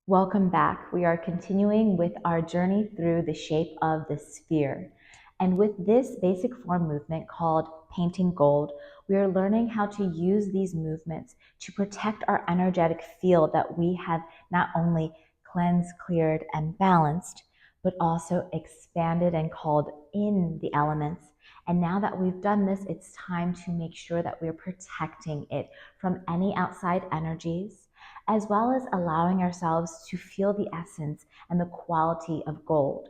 Welcome back. We are continuing with our journey through the shape of the sphere. And with this basic form movement called painting gold, we are learning how to use these movements to protect our energetic field that we have not only cleansed, cleared, and balanced, but also expanded and called in the elements. And now that we've done this, it's time to make sure that we're protecting it from any outside energies, as well as allowing ourselves to feel the essence and the quality of gold.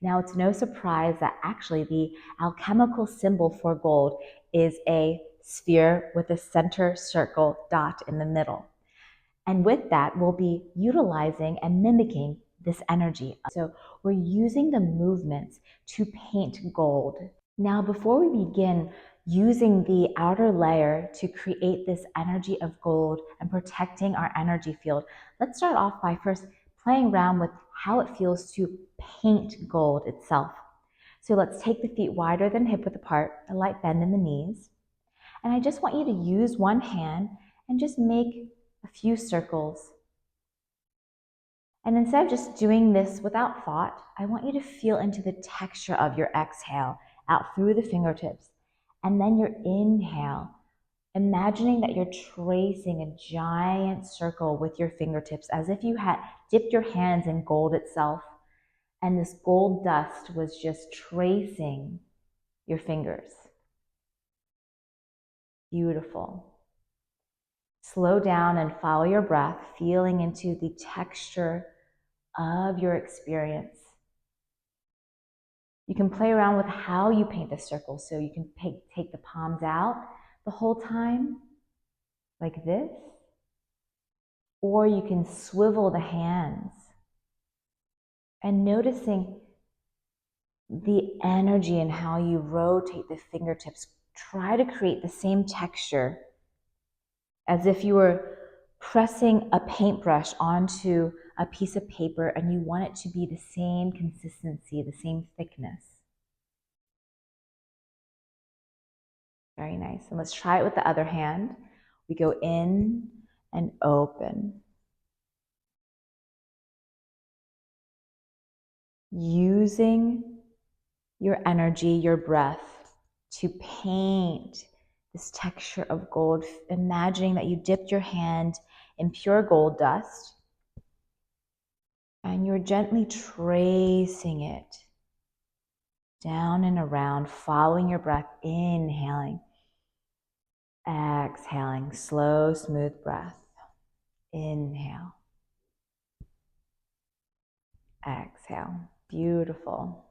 Now, it's no surprise that actually the alchemical symbol for gold is a sphere with a center circle dot in the middle. And with that, we'll be utilizing and mimicking this energy. So we're using the movements to paint gold. Now, before we begin using the outer layer to create this energy of gold and protecting our energy field, let's start off by first playing around with how it feels to paint gold itself. So let's take the feet wider than hip width apart, a light bend in the knees. And I just want you to use one hand and just make a few circles. And instead of just doing this without thought, I want you to feel into the texture of your exhale out through the fingertips. And then your inhale, imagining that you're tracing a giant circle with your fingertips as if you had dipped your hands in gold itself. And this gold dust was just tracing your fingers. Beautiful. Slow down and follow your breath, feeling into the texture of your experience. You can play around with how you paint the circle. So you can take the palms out the whole time, like this, or you can swivel the hands and noticing the energy and how you rotate the fingertips. Try to create the same texture as if you were pressing a paintbrush onto a piece of paper and you want it to be the same consistency, the same thickness. Very nice. And let's try it with the other hand. We go in and open. Using your energy, your breath to paint this texture of gold, imagining that you dipped your hand in pure gold dust and you're gently tracing it down and around, following your breath, inhaling, exhaling, slow, smooth breath. Inhale, exhale. Beautiful.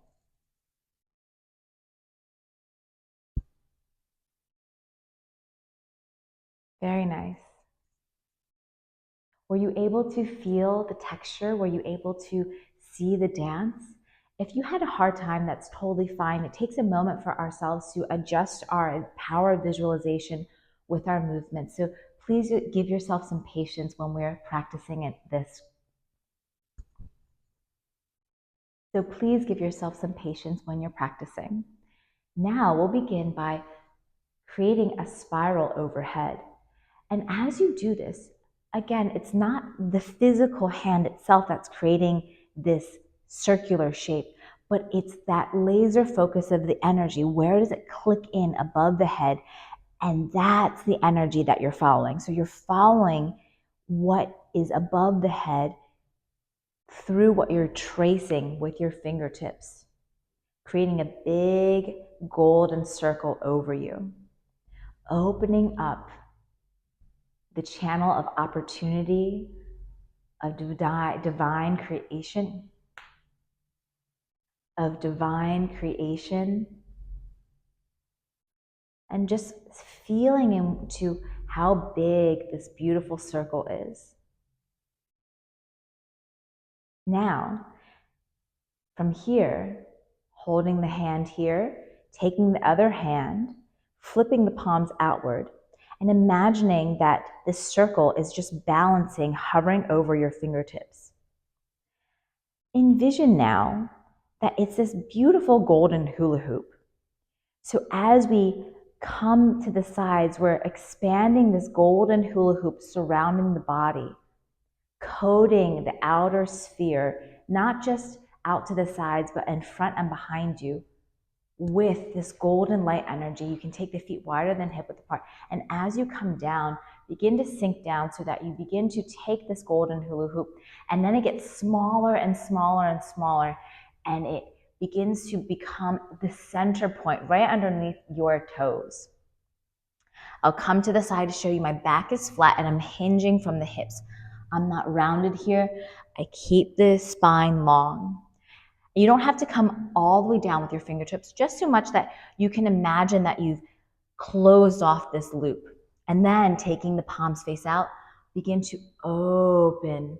Very nice. Were you able to feel the texture? Were you able to see the dance? If you had a hard time, that's totally fine. It takes a moment for ourselves to adjust our power of visualization with our movement. So please give yourself some patience when we're practicing this. So please give yourself some patience when you're practicing. Now we'll begin by creating a spiral overhead. And as you do this, again, it's not the physical hand itself that's creating this circular shape, but it's that laser focus of the energy. Where does it click in above the head? And that's the energy that you're following. So you're following what is above the head through what you're tracing with your fingertips, creating a big golden circle over you, opening up the channel of opportunity, of divine creation, and just feeling into how big this beautiful circle is. Now, from here, holding the hand here, taking the other hand, flipping the palms outward, and imagining that this circle is just balancing, hovering over your fingertips. Envision now that it's this beautiful golden hula hoop. So as we come to the sides, we're expanding this golden hula hoop surrounding the body, coating the outer sphere, not just out to the sides, but in front and behind you with this golden light energy. You can take the feet wider than hip width apart. And as you come down, begin to sink down so that you begin to take this golden hula hoop, and then it gets smaller and smaller and smaller, and it begins to become the center point right underneath your toes. I'll come to the side to show you my back is flat and I'm hinging from the hips. I'm not rounded here. I keep the spine long. You don't have to come all the way down with your fingertips, just so much that you can imagine that you've closed off this loop. And then taking the palms face out, begin to opening,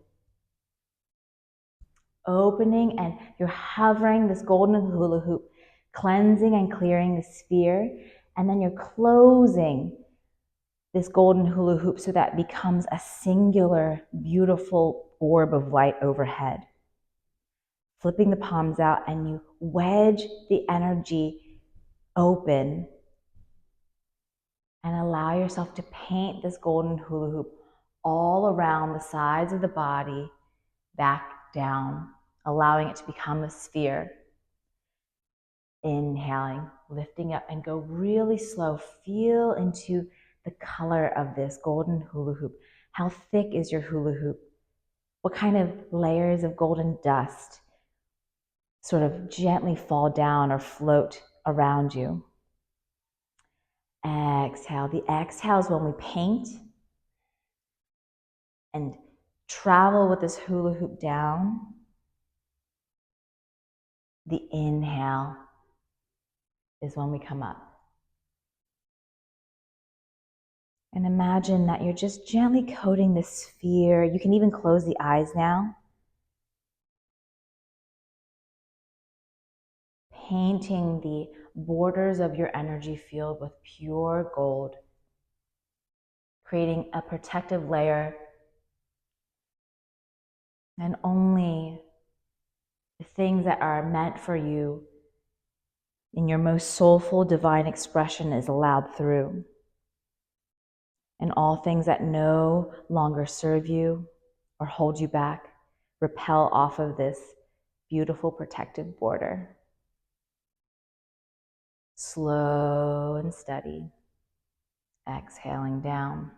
and you're hovering this golden hula hoop, cleansing and clearing the sphere. And then you're closing this golden hula hoop so that it becomes a singular, beautiful orb of light overhead. Flipping the palms out, and you wedge the energy open and allow yourself to paint this golden hula hoop all around the sides of the body, back down, allowing it to become a sphere. Inhaling, lifting up, and go really slow. Feel into the color of this golden hula hoop. How thick is your hula hoop? What kind of layers of golden dust sort of gently fall down or float around you? Exhale. The exhale is when we paint and travel with this hula hoop down. The inhale is when we come up. And imagine that you're just gently coating the sphere. You can even close the eyes now. Painting the borders of your energy field with pure gold, creating a protective layer, and only the things that are meant for you in your most soulful divine expression is allowed through. And all things that no longer serve you or hold you back repel off of this beautiful protective border. Slow and steady. Exhaling down.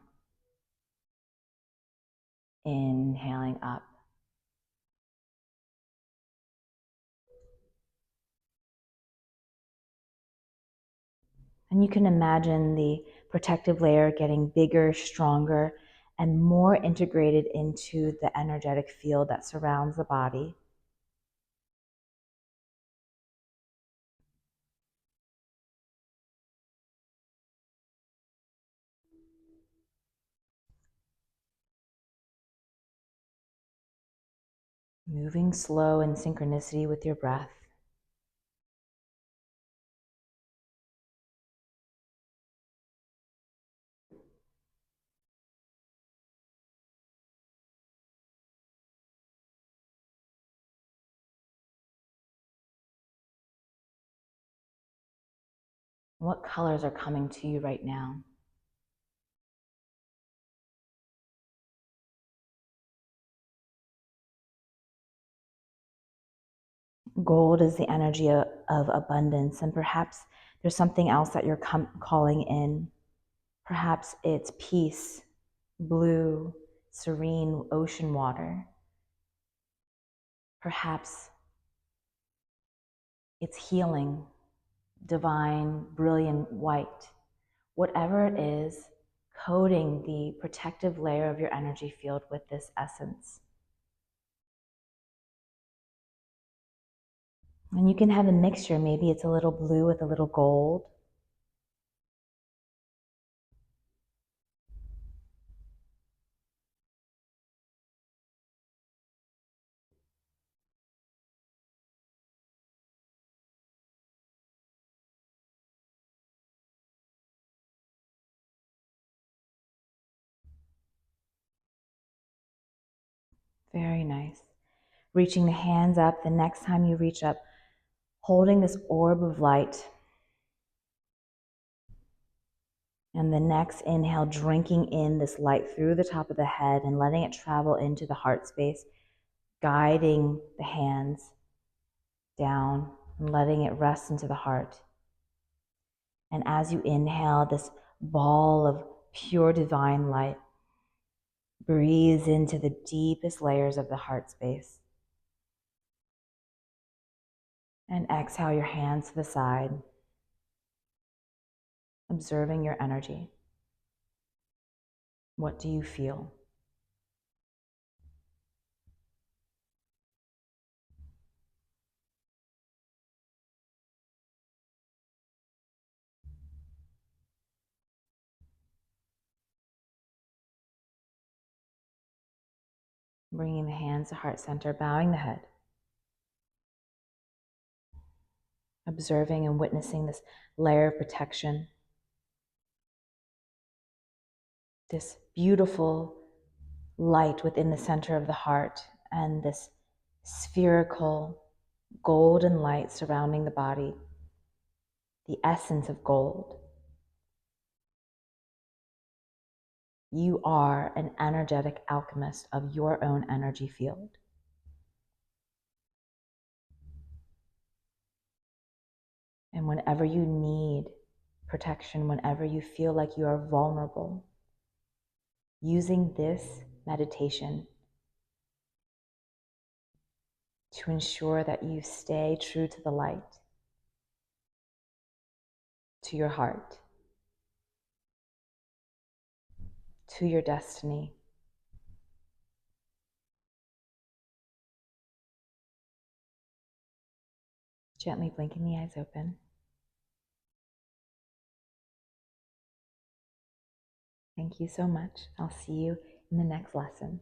Inhaling up. And you can imagine the protective layer getting bigger, stronger, and more integrated into the energetic field that surrounds the body. Moving slow in synchronicity with your breath. What colors are coming to you right now? Gold is the energy of abundance, and perhaps there's something else that you're calling in. Perhaps it's peace, blue, serene ocean water. Perhaps it's healing, divine, brilliant white. Whatever it is, coating the protective layer of your energy field with this essence. And you can have a mixture. Maybe it's a little blue with a little gold. Very nice. Reaching the hands up. The next time you reach up, holding this orb of light. And the next inhale, drinking in this light through the top of the head and letting it travel into the heart space, guiding the hands down and letting it rest into the heart. And as you inhale, this ball of pure divine light breathes into the deepest layers of the heart space. And exhale your hands to the side, observing your energy. What do you feel? Bringing the hands to heart center, bowing the head. Observing and witnessing this layer of protection. This beautiful light within the center of the heart and this spherical golden light surrounding the body. The essence of gold. You are an energetic alchemist of your own energy field. And whenever you need protection, whenever you feel like you are vulnerable, using this meditation to ensure that you stay true to the light, to your heart, to your destiny. Gently blinking the eyes open. Thank you so much. I'll see you in the next lesson.